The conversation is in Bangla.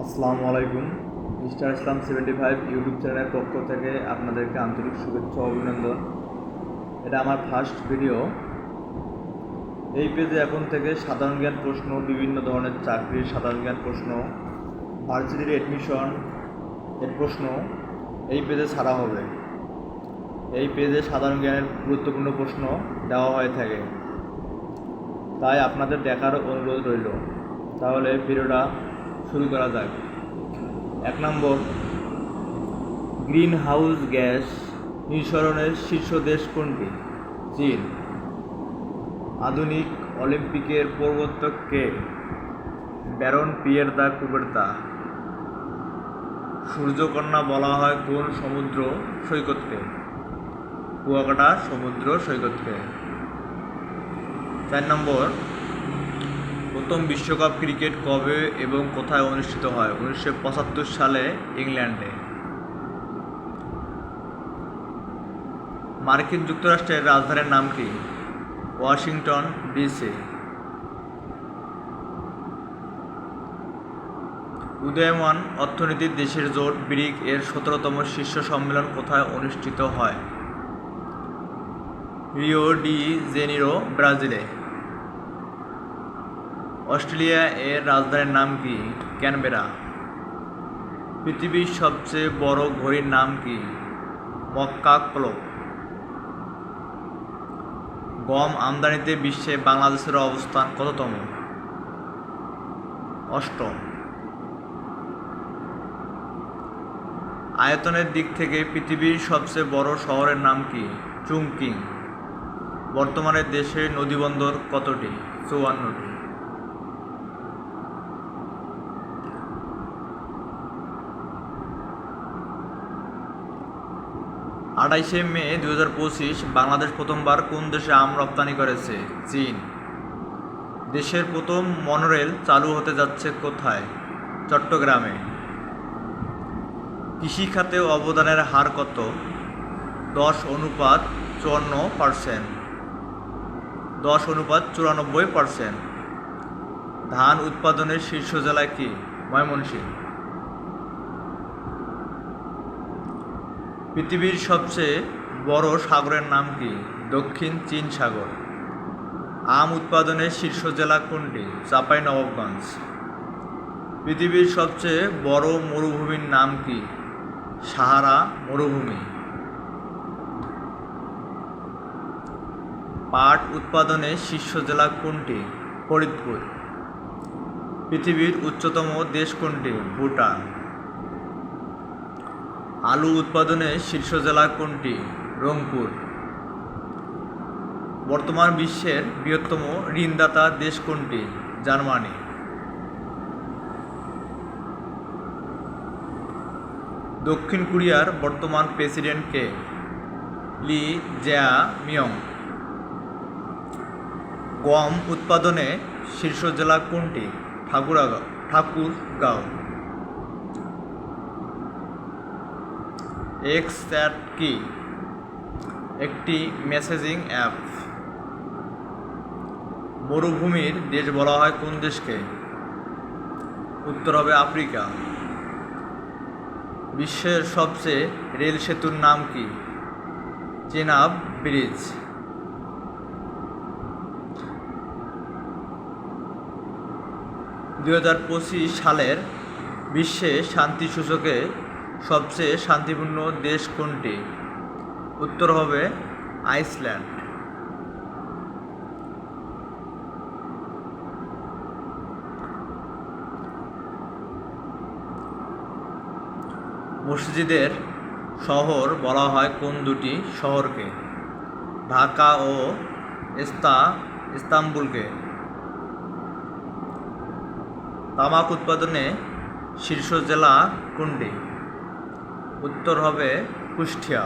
আসসালামু আলাইকুম। মিস্টার ইসলাম 75 ইউটিউব চ্যানেলের পক্ষ থেকে আপনাদেরকে আন্তরিক শুভেচ্ছা ও অভিনন্দন। এটা আমার ফার্স্ট ভিডিও। এই পেজে এখন থেকে সাধারণ জ্ঞান প্রশ্ন, বিভিন্ন ধরনের চাকরির সাধারণ জ্ঞান প্রশ্ন, ভার্সিটির অ্যাডমিশন এর প্রশ্ন এই পেজে ছাড়া হবে। এই পেজে সাধারণ জ্ঞানের গুরুত্বপূর্ণ প্রশ্ন দেওয়া হয়ে থাকে, তাই আপনাদের দেখার অনুরোধ রইল। তাহলে ভিডিওটা শুরু করা যাক। 1 নম্বর, গ্রিন হাউস গ্যাস নিঃসরণের শীর্ষ দেশ কোনটি? চীন। আধুনিক অলিম্পিকের প্রবর্তক কে? Baron Pierre de Coubertin. সূর্যকন্যা বলা হয় কোন সমুদ্র সৈকতকে? কুয়াকাটা সমুদ্র সৈকতকে। 4 নম্বর, প্রথম বিশ্বকাপ ক্রিকেট কবে এবং কোথায় অনুষ্ঠিত হয়? 1975 সালে ইংল্যান্ডে। মার্কিন যুক্তরাষ্ট্রের রাজধানীর নাম কি? Washington DC. উদীয়মান অর্থনীতির দেশের জোট ব্রিক এর 17তম শীর্ষ সম্মেলন কোথায় অনুষ্ঠিত হয়? রিও ডি জেনিরো, ব্রাজিলে। অস্ট্রেলিয়া এর রাজধানীর নাম কি? ক্যানবেরা। পৃথিবীর সবচেয়ে বড় ঘড়ির নাম কি? মক্কা ক্লক। গম আমদানিতে বিশ্বে বাংলাদেশের অবস্থান কততম? অষ্টম। আয়তনের দিক থেকে পৃথিবীর সবচেয়ে বড় শহরের নাম কি? চুংকিং। বর্তমানে দেশে নদীবন্দর কতটি? 54টি। মে 2025 বাংলাদেশ প্রথমবার কোন দেশে আম রপ্তানি করেছে? চীন। দেশের প্রথম মনোরেল চালু হতে যাচ্ছে কোথায়? চট্টগ্রামে। কৃষিখাতে অবদানের হার কত? 10:54%। 10:94%। ধান উৎপাদনের শীর্ষ জেলা কি? ময়মনসিংহ। পৃথিবীর সবচেয়ে বড় সাগরের নাম কি? দক্ষিণ চীন সাগর। আম উৎপাদনের শীর্ষ জেলা কোনটি? চাঁপাইনবাবগঞ্জ। পৃথিবীর সবচেয়ে বড় মরুভূমির নাম কি? সাহারা মরুভূমি। পাট উৎপাদনের শীর্ষ জেলা কোনটি? ফরিদপুর। পৃথিবীর উচ্চতম দেশ কোনটি? ভুটান। আলু উৎপাদনের শীর্ষ জেলা কোনটি? রংপুর। বর্তমান বিশ্বের বৃহত্তম ঋণদাতা দেশ কোনটি? জার্মানি। দক্ষিণ কোরিয়ার বর্তমান প্রেসিডেন্ট কে? লি জামিয়ং। গম উৎপাদনে শীর্ষ জেলা কোনটি? ঠাকুরগাঁও। এক্সচ্যাট কি? একটি মেসেজিং অ্যাপ। মরুভূমির দেশ বলা হয় কোন দেশকে? উত্তর হবে আফ্রিকা। বিশ্বের সবচেয়ে রেল সেতুর নাম কি? চেনাব ব্রিজ। সালের বিশ্বে শান্তি সূচকে সবচেয়ে শান্তিপূর্ণ দেশ কোনটি? উত্তর হবে আইসল্যান্ড। মসজিদের শহর বলা হয় কোন দুটি শহরকে? ঢাকা ও ইস্তাম্বুলকে। তামাক উৎপাদনে শীর্ষ জেলা কোনটি? উত্তর হবে কুষ্টিয়া।